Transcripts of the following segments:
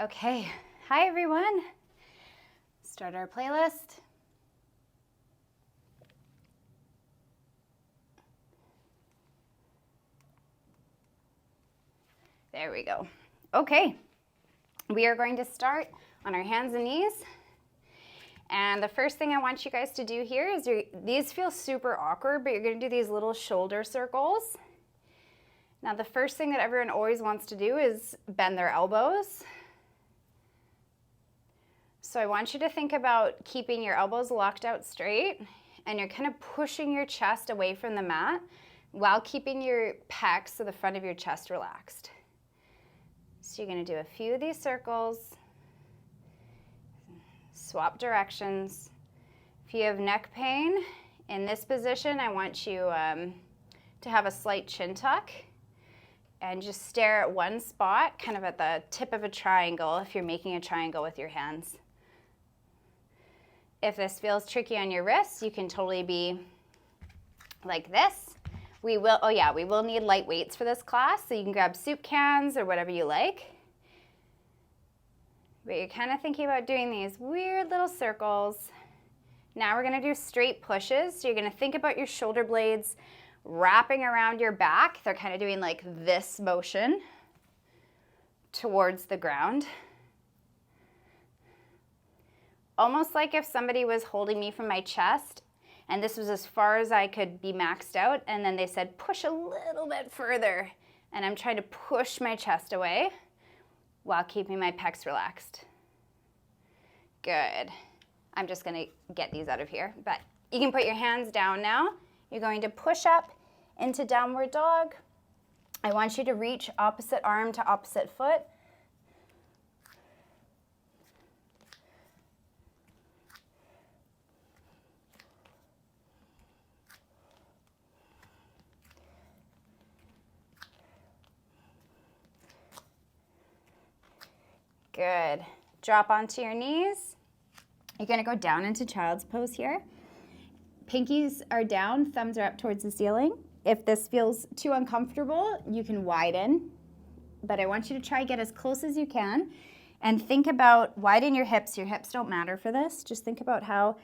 Okay, hi everyone. Start our playlist. There we go. Okay, we are going to start on our hands and knees. And the first thing I want you guys to do here is these feel super awkward, but you're going to do these little shoulder circles. Now the first thing that everyone always wants to do is bend their elbows. So I want you to think about keeping your elbows locked out straight, and you're kind of pushing your chest away from the mat while keeping your pecs, so the front of your chest, relaxed. So you're going to do a few of these circles. Swap directions. If you have neck pain, in this position, I want you to have a slight chin tuck and just stare at one spot, kind of at the tip of a triangle if you're making a triangle with your hands. If this feels tricky on your wrists, you can totally be like this. We will need light weights for this class, so you can grab soup cans or whatever you like. But you're kind of thinking about doing these weird little circles. Now we're going to do straight pushes. So you're going to think about your shoulder blades wrapping around your back. They're kind of doing like this motion towards the ground. Almost like if somebody was holding me from my chest and this was as far as I could be maxed out, and then they said push a little bit further, and I'm trying to push my chest away while keeping my pecs relaxed. Good. I'm just going to get these out of here, but you can put your hands down now. You're going to push up into downward dog. I want you to reach opposite arm to opposite foot. Good. Drop onto your knees. You're going to go down into child's pose here. Pinkies are down, thumbs are up towards the ceiling. If this feels too uncomfortable, you can widen, but I want you to try to get as close as you can and think about widen your hips. Your hips don't matter for this. Just think about how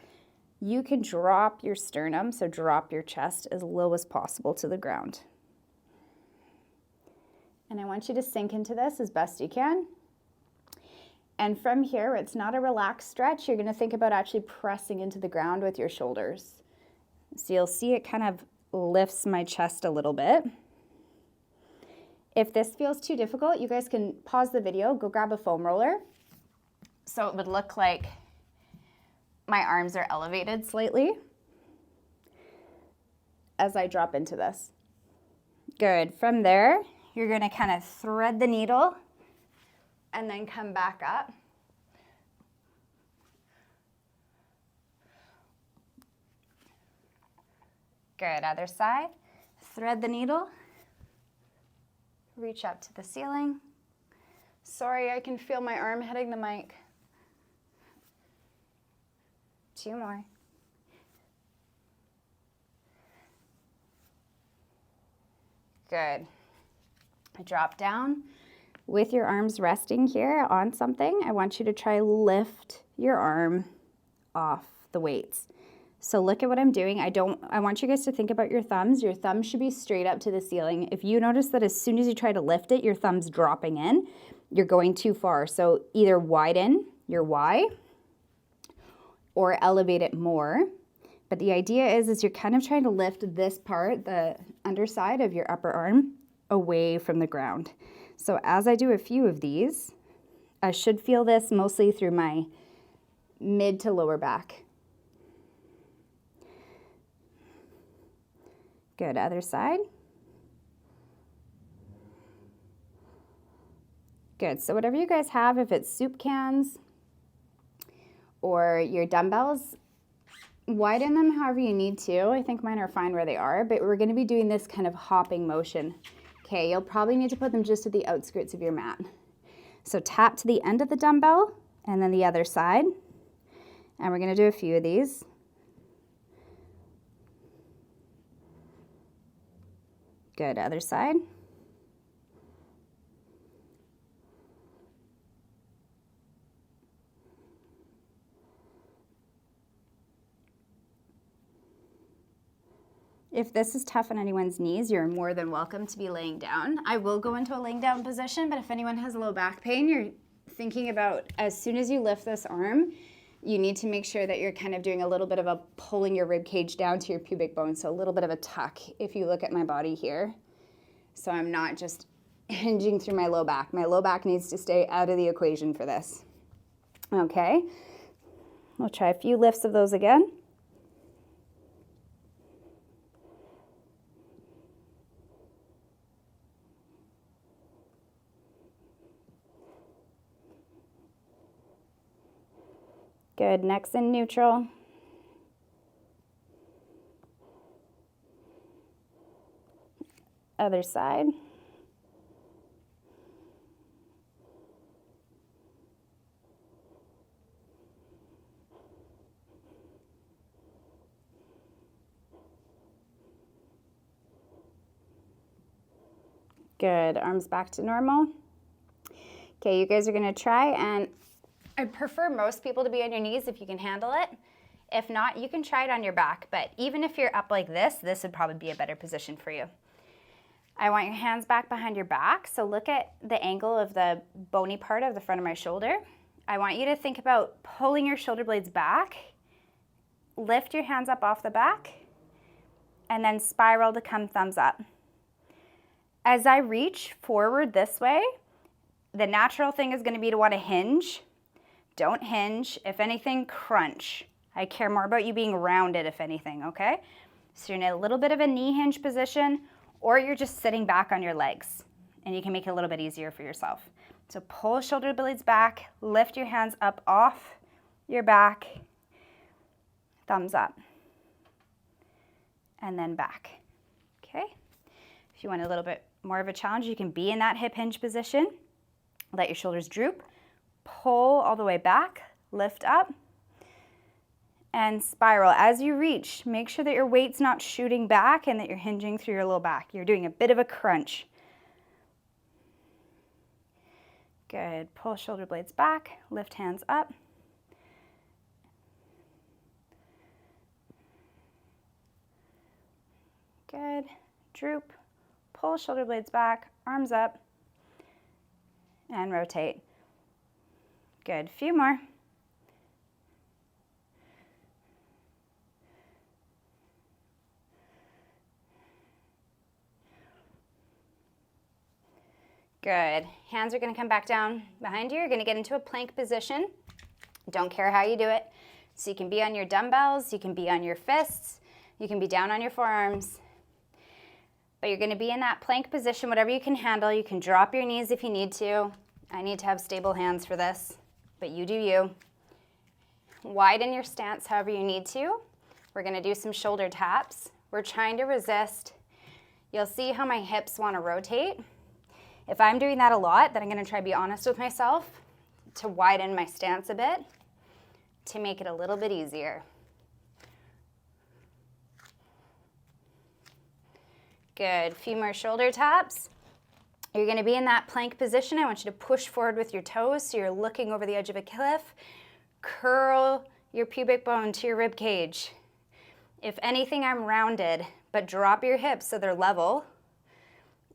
you can drop your sternum, so drop your chest as low as possible to the ground. And I want you to sink into this as best you can. And from here, it's not a relaxed stretch. You're going to think about actually pressing into the ground with your shoulders. So you'll see it kind of lifts my chest a little bit. If this feels too difficult, you guys can pause the video, go grab a foam roller. So it would look like my arms are elevated slightly as I drop into this. Good. From there, you're going to kind of thread the needle and then come back up. Good, other side. Thread the needle. Reach up to the ceiling. Sorry, I can feel my arm hitting the mic. 2 more. Good. Drop down. With your arms resting here on something, I want you to try lift your arm off the weights. So look at what I'm doing. I want you guys to think about your thumbs. Your thumbs should be straight up to the ceiling. If you notice that as soon as you try to lift it, your thumb's dropping in, you're going too far. So either widen your Y or elevate it more. But the idea is you're kind of trying to lift this part, the underside of your upper arm, away from the ground. So as I do a few of these, I should feel this mostly through my mid to lower back. Good, other side. Good, so whatever you guys have, if it's soup cans or your dumbbells, widen them however you need to. I think mine are fine where they are, but we're gonna be doing this kind of hopping motion. Okay, you'll probably need to put them just at the outskirts of your mat. So tap to the end of the dumbbell and then the other side. And we're gonna do a few of these. Good, other side. If this is tough on anyone's knees, you're more than welcome to be laying down. I will go into a laying down position, but if anyone has low back pain, you're thinking about as soon as you lift this arm, you need to make sure that you're kind of doing a little bit of a pulling your rib cage down to your pubic bone, so a little bit of a tuck if you look at my body here. So I'm not just hinging through my low back. My low back needs to stay out of the equation for this. Okay, we'll try a few lifts of those again. Good, next in neutral. Other side. Good, arms back to normal. Okay, you guys are gonna try, and I prefer most people to be on your knees if you can handle it. If not, you can try it on your back, but even if you're up like this would probably be a better position for you. I want your hands back behind your back, so look at the angle of the bony part of the front of my shoulder. I want you to think about pulling your shoulder blades back, lift your hands up off the back, and then spiral to come thumbs up. As I reach forward this way, the natural thing is gonna be to wanna hinge. Don't hinge. If anything, crunch. I care more about you being rounded, if anything, okay? So you're in a little bit of a knee hinge position, or you're just sitting back on your legs, and you can make it a little bit easier for yourself. So pull shoulder blades back, lift your hands up off your back, thumbs up, and then back, okay? If you want a little bit more of a challenge, you can be in that hip hinge position. Let your shoulders droop. Pull all the way back, lift up, and spiral. As you reach, make sure that your weight's not shooting back and that you're hinging through your low back. You're doing a bit of a crunch. Good. Pull shoulder blades back, lift hands up. Good. Droop. Pull shoulder blades back, arms up, and rotate. Good, few more. Good, hands are gonna come back down behind you. You're gonna get into a plank position. Don't care how you do it. So you can be on your dumbbells, you can be on your fists, you can be down on your forearms. But you're gonna be in that plank position, whatever you can handle. You can drop your knees if you need to. I need to have stable hands for this, but you do you. Widen your stance however you need to. We're gonna do some shoulder taps. We're trying to resist. You'll see how my hips wanna rotate. If I'm doing that a lot, then I'm gonna try to be honest with myself to widen my stance a bit to make it a little bit easier. Good, few more shoulder taps. You're gonna be in that plank position. I want you to push forward with your toes so you're looking over the edge of a cliff. Curl your pubic bone to your rib cage. If anything, I'm rounded, but drop your hips so they're level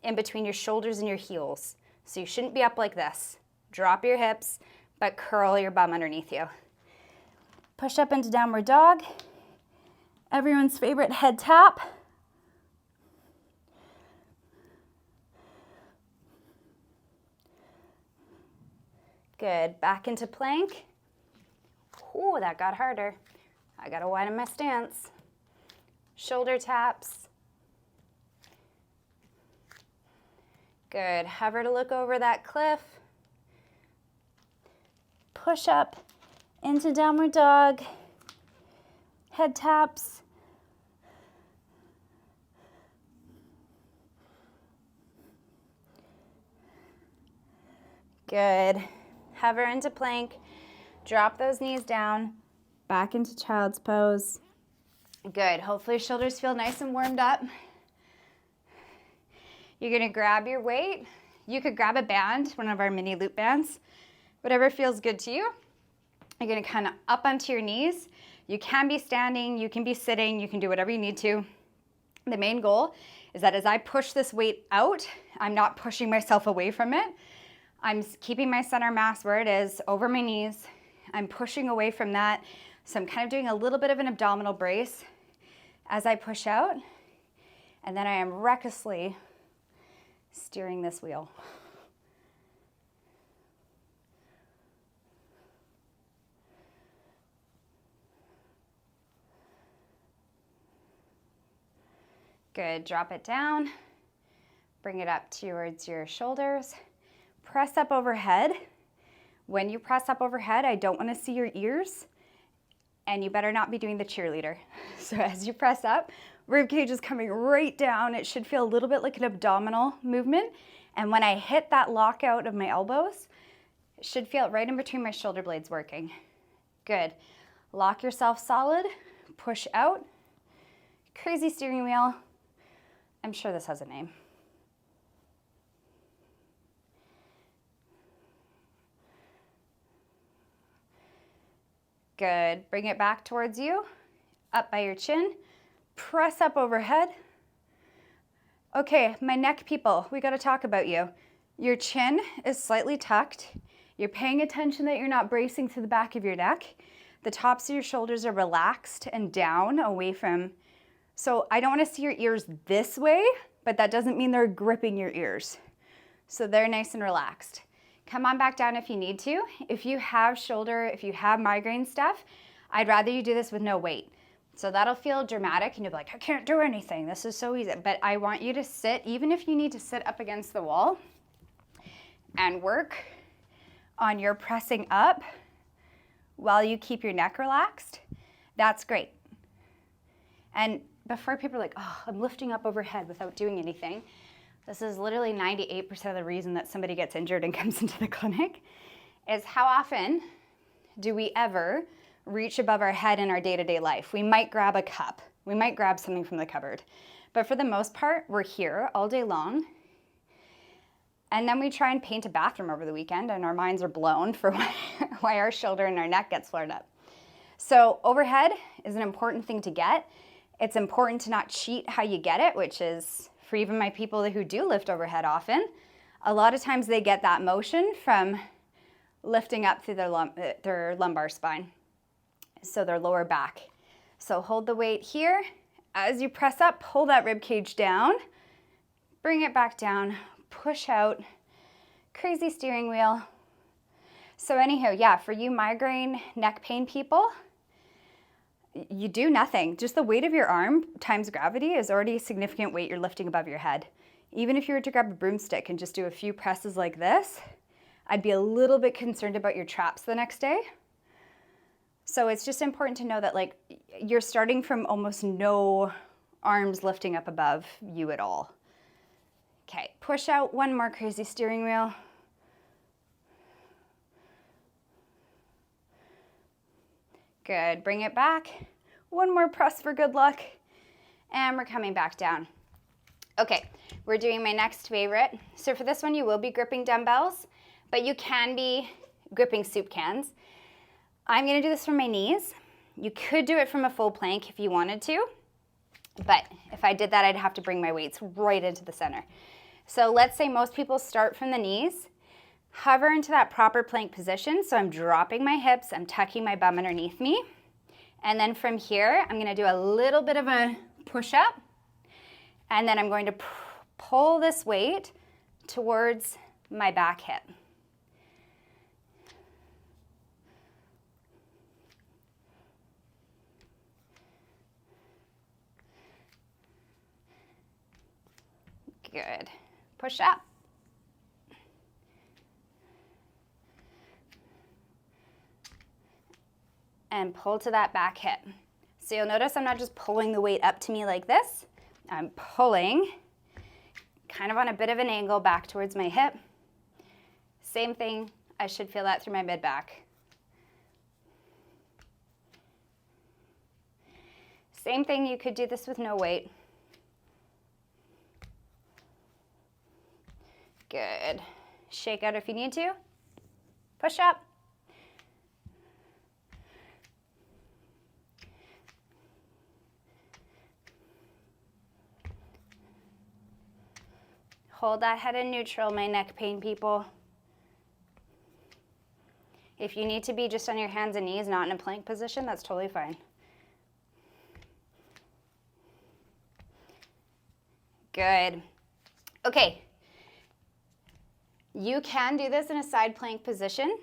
in between your shoulders and your heels. So you shouldn't be up like this. Drop your hips, but curl your bum underneath you. Push up into downward dog. Everyone's favorite head tap. Good, back into plank. Ooh, that got harder. I gotta widen my stance. Shoulder taps. Good, hover to look over that cliff. Push up into downward dog. Head taps. Good. Hover into plank, drop those knees down, back into child's pose. Good, hopefully shoulders feel nice and warmed up. You're gonna grab your weight. You could grab a band, one of our mini loop bands, whatever feels good to you. You're gonna kind of up onto your knees. You can be standing, you can be sitting, you can do whatever you need to. The main goal is that as I push this weight out, I'm not pushing myself away from it. I'm keeping my center mass where it is, over my knees. I'm pushing away from that. So I'm kind of doing a little bit of an abdominal brace as I push out. And then I am recklessly steering this wheel. Good, drop it down, bring it up towards your shoulders, press up overhead. When you press up overhead, I don't want to see your ears, and you better not be doing the cheerleader. So as you press up, rib cage is coming right down. It should feel a little bit like an abdominal movement, and when I hit that lockout of my elbows, it should feel right in between my shoulder blades working. Good. Lock yourself solid, push out, crazy steering wheel. I'm sure this has a name. Good. Bring it back towards you, up by your chin. Press up overhead. Okay, my neck people, we got to talk about you. Your chin is slightly tucked. You're paying attention that you're not bracing to the back of your neck. The tops of your shoulders are relaxed and down away from. So I don't want to see your ears this way, but that doesn't mean they're gripping your ears. So they're nice and relaxed. Come on back down if you need to. If you have migraine stuff, I'd rather you do this with no weight. So that'll feel dramatic and you'll be like, I can't do anything. This is so easy. But I want you to sit, even if you need to sit up against the wall and work on your pressing up while you keep your neck relaxed. That's great. And before people are like, oh, I'm lifting up overhead without doing anything. This is literally 98% of the reason that somebody gets injured and comes into the clinic is how often do we ever reach above our head in our day-to-day life? We might grab a cup. We might grab something from the cupboard. But for the most part, we're here all day long. And then we try and paint a bathroom over the weekend and our minds are blown for why our shoulder and our neck gets flared up. So overhead is an important thing to get. It's important to not cheat how you get it, which is for even my people who do lift overhead often. A lot of times they get that motion from lifting up through their lumbar spine, so their lower back. So hold the weight here. As you press up, pull that rib cage down, bring it back down, push out, crazy steering wheel. So anyhow, yeah, for you migraine, neck pain people, you do nothing. Just the weight of your arm times gravity is already a significant weight you're lifting above your head. Even if you were to grab a broomstick and just do a few presses like this, I'd be a little bit concerned about your traps the next day. So it's just important to know that like you're starting from almost no arms lifting up above you at all. Okay, push out one more crazy steering wheel. Good, bring it back. One more press for good luck. And we're coming back down. Okay, we're doing my next favorite. So for this one, you will be gripping dumbbells, but you can be gripping soup cans. I'm gonna do this from my knees. You could do it from a full plank if you wanted to, but if I did that, I'd have to bring my weights right into the center. So let's say most people start from the knees. Hover into that proper plank position. So I'm dropping my hips, I'm tucking my bum underneath me. And then from here, I'm gonna do a little bit of a push up. And then I'm going to pull this weight towards my back hip. Good. Push up. And pull to that back hip. So you'll notice I'm not just pulling the weight up to me like this. I'm pulling kind of on a bit of an angle back towards my hip. Same thing, I should feel that through my mid-back. Same thing, you could do this with no weight. Good. Shake out if you need to. Push up. Hold that head in neutral, my neck pain people. If you need to be just on your hands and knees, not in a plank position, that's totally fine. Good. Okay. You can do this in a side plank position.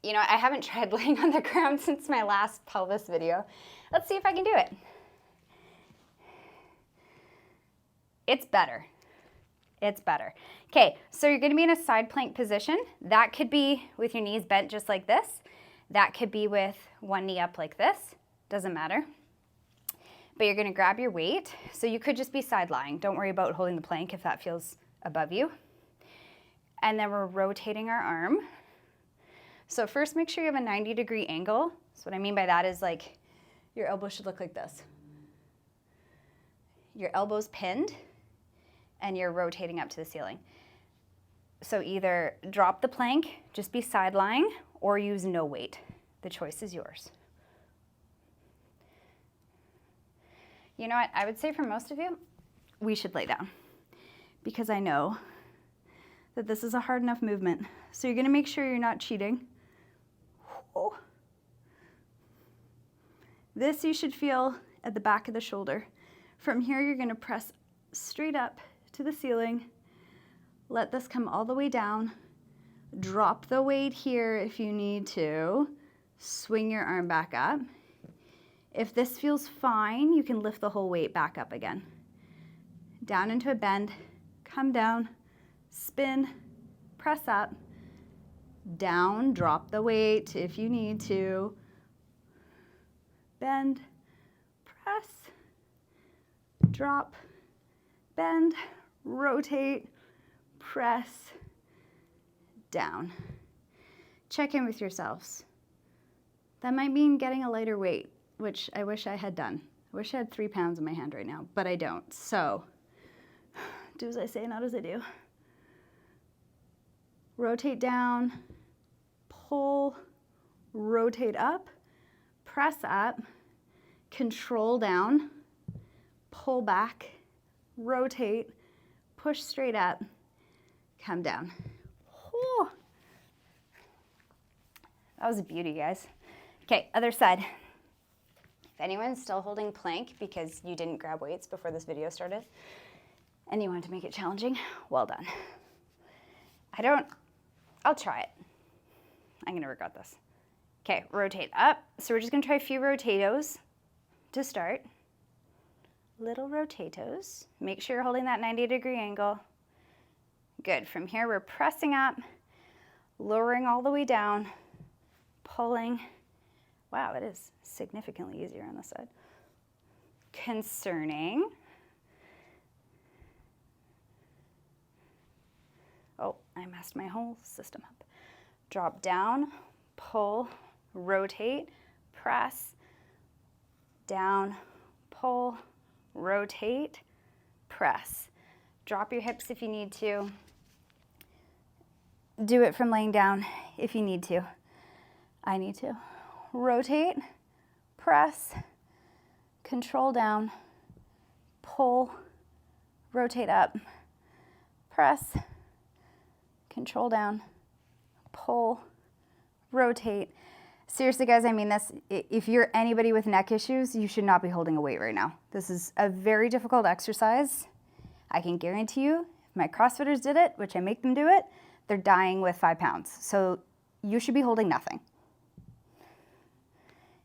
You know, I haven't tried laying on the ground since my last pelvis video. Let's see if I can do it. It's better. It's better. Okay, so you're gonna be in a side plank position. That could be with your knees bent just like this. That could be with one knee up like this. Doesn't matter. But you're gonna grab your weight. So you could just be side lying. Don't worry about holding the plank if that feels above you. And then we're rotating our arm. So first make sure you have a 90-degree angle. So what I mean by that is like your elbow should look like this. Your elbow's pinned and you're rotating up to the ceiling. So either drop the plank, just be side lying, or use no weight. The choice is yours. You know what, I would say for most of you, we should lay down because I know that this is a hard enough movement. So you're gonna make sure you're not cheating. Oh. This you should feel at the back of the shoulder. From here, you're gonna press straight up to the ceiling. Let this come all the way down. Drop the weight here if you need to. Swing your arm back up. If this feels fine, you can lift the whole weight back up again. Down into a bend, come down, spin, press up, down, drop the weight if you need to. Bend, press, drop, bend, rotate, press, down. Check in with yourselves. That might mean getting a lighter weight, which I wish I had done. I wish I had 3 pounds in my hand right now, but I don't. So, do as I say, not as I do. Rotate down, pull, rotate up, press up, control down, pull back, rotate, push straight up, come down. Whew. That was a beauty, guys. Okay, other side. If anyone's still holding plank because you didn't grab weights before this video started and you wanted to make it challenging, well done. I'll try it. I'm gonna regret this. Okay, rotate up. So we're just gonna try a few rotatos to start. Little rotatos. Make sure you're holding that 90-degree angle. Good, from here we're pressing up, lowering all the way down, pulling. Wow, it is significantly easier on this side. Concerning. Oh, I messed my whole system up. Drop down, pull, rotate, press, down, pull, rotate, press. Drop your hips if you need to. Do it from laying down if you need to. I need to. Rotate, press, control down, pull, rotate up, press, control down, pull, rotate. Seriously, guys, I mean this. If you're anybody with neck issues, you should not be holding a weight right now. This is a very difficult exercise. I can guarantee you, if my CrossFitters did it, which I make them do it, they're dying with 5 pounds. So you should be holding nothing.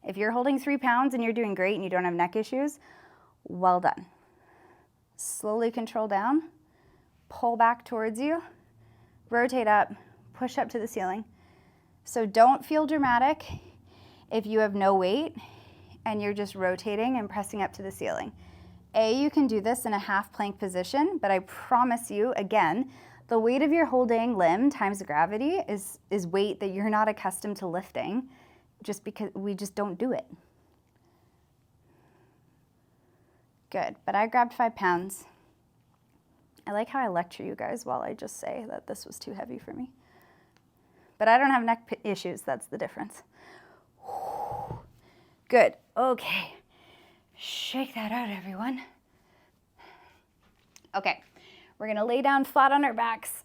If you're holding 3 pounds and you're doing great and you don't have neck issues, well done. Slowly control down, pull back towards you, rotate up, push up to the ceiling. So don't feel dramatic if you have no weight and you're just rotating and pressing up to the ceiling. You can do this in a half plank position, but I promise you, again, the weight of your holding limb times gravity is weight that you're not accustomed to lifting, just because we just don't do it. Good, but I grabbed 5 pounds. I like how I lecture you guys while I just say that this was too heavy for me. But I don't have neck issues, that's the difference. Good, okay. Shake that out, everyone. Okay, We're gonna lay down flat on our backs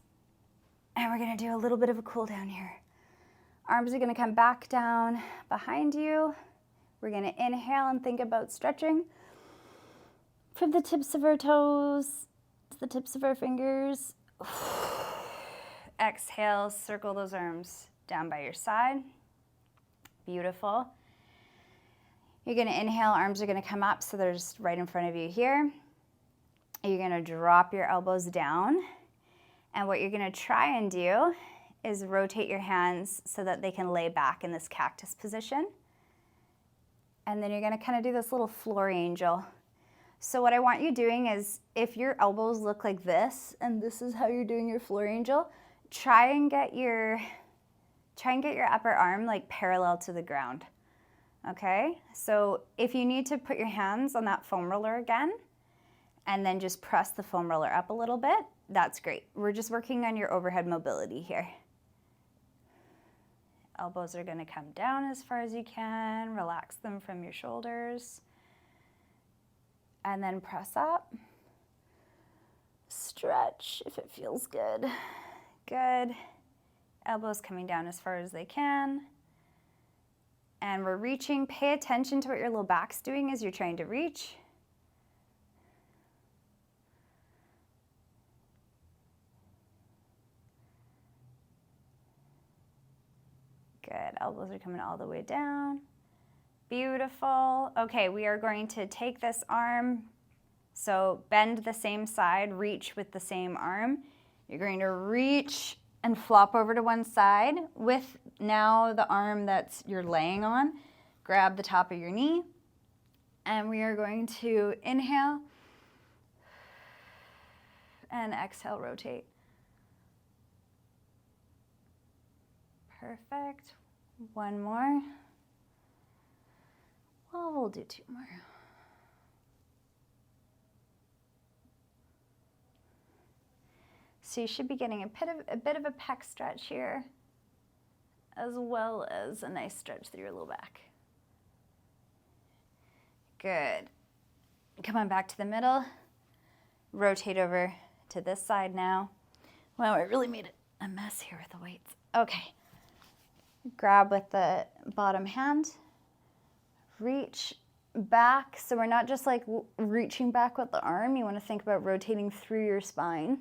and we're gonna do a little bit of a cool down here. Arms are gonna come back down behind you. We're gonna inhale and think about stretching from the tips of our toes to the tips of our fingers. Exhale, circle those arms down by your side. Beautiful. You're gonna inhale, arms are gonna come up so they're just right in front of you here. You're gonna drop your elbows down. And what you're gonna try and do is rotate your hands so that they can lay back in this cactus position. And then you're gonna kind of do this little floor angel. So what I want you doing is, if your elbows look like this, and this is how you're doing your floor angel, try and get your upper arm like parallel to the ground, okay? So if you need to put your hands on that foam roller again, and then just press the foam roller up a little bit, that's great. We're just working on your overhead mobility here. Elbows are gonna come down as far as you can, relax them from your shoulders, and then press up. Stretch if it feels good. Good. Elbows coming down as far as they can. And we're reaching. Pay attention to what your low back's doing as you're trying to reach. Good. Elbows are coming all the way down. Beautiful. Okay, we are going to take this arm. So bend the same side, reach with the same arm. You're going to reach and flop over to one side with now the arm that's you're laying on. Grab the top of your knee. And we are going to inhale and exhale, rotate. Perfect. One more. Well, we'll do two more. So you should be getting a bit of a pec stretch here, as well as a nice stretch through your low back. Good. Come on back to the middle. Rotate over to this side now. Wow, I really made a mess here with the weights. Okay. Grab with the bottom hand. Reach back. So we're not just like reaching back with the arm. You want to think about rotating through your spine.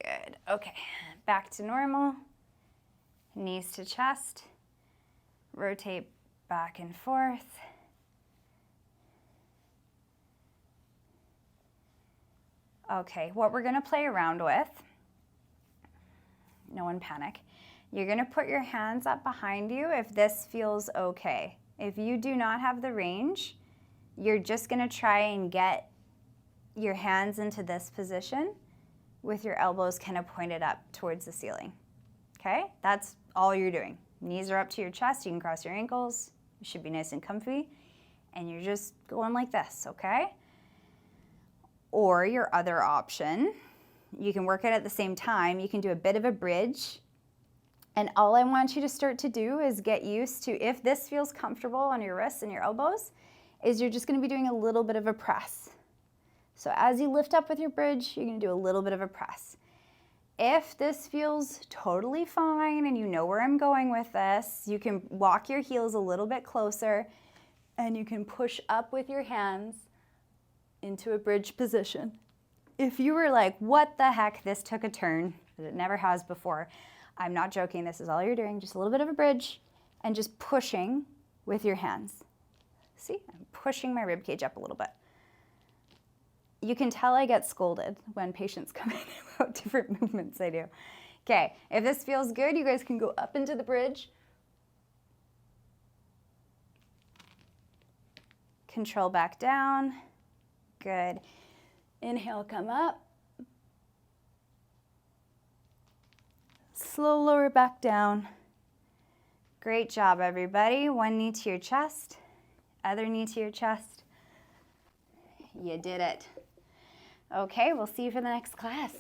Good. Okay, back to normal. Knees to chest. Rotate back and forth. Okay, what we're gonna play around with, no one panic. You're gonna put your hands up behind you if this feels okay. If you do not have the range, you're just gonna try and get your hands into this position with your elbows kind of pointed up towards the ceiling, okay? That's all you're doing. Knees are up to your chest, you can cross your ankles, you should be nice and comfy, and you're just going like this, okay? Or your other option, you can work it at the same time, you can do a bit of a bridge, and all I want you to start to do is get used to, if this feels comfortable on your wrists and your elbows, is you're just gonna be doing a little bit of a press. So as you lift up with your bridge, you're gonna do a little bit of a press. If this feels totally fine and you know where I'm going with this, you can walk your heels a little bit closer and you can push up with your hands into a bridge position. If you were like, what the heck, this took a turn, because it never has before, I'm not joking, this is all you're doing, just a little bit of a bridge and just pushing with your hands. See, I'm pushing my rib cage up a little bit. You can tell I get scolded when patients come in about different movements I do. Okay, if this feels good, you guys can go up into the bridge. Control back down. Good. Inhale, come up. Slow lower back down. Great job, everybody. One knee to your chest Other knee to your chest. You did it. Okay, we'll see you for the next class.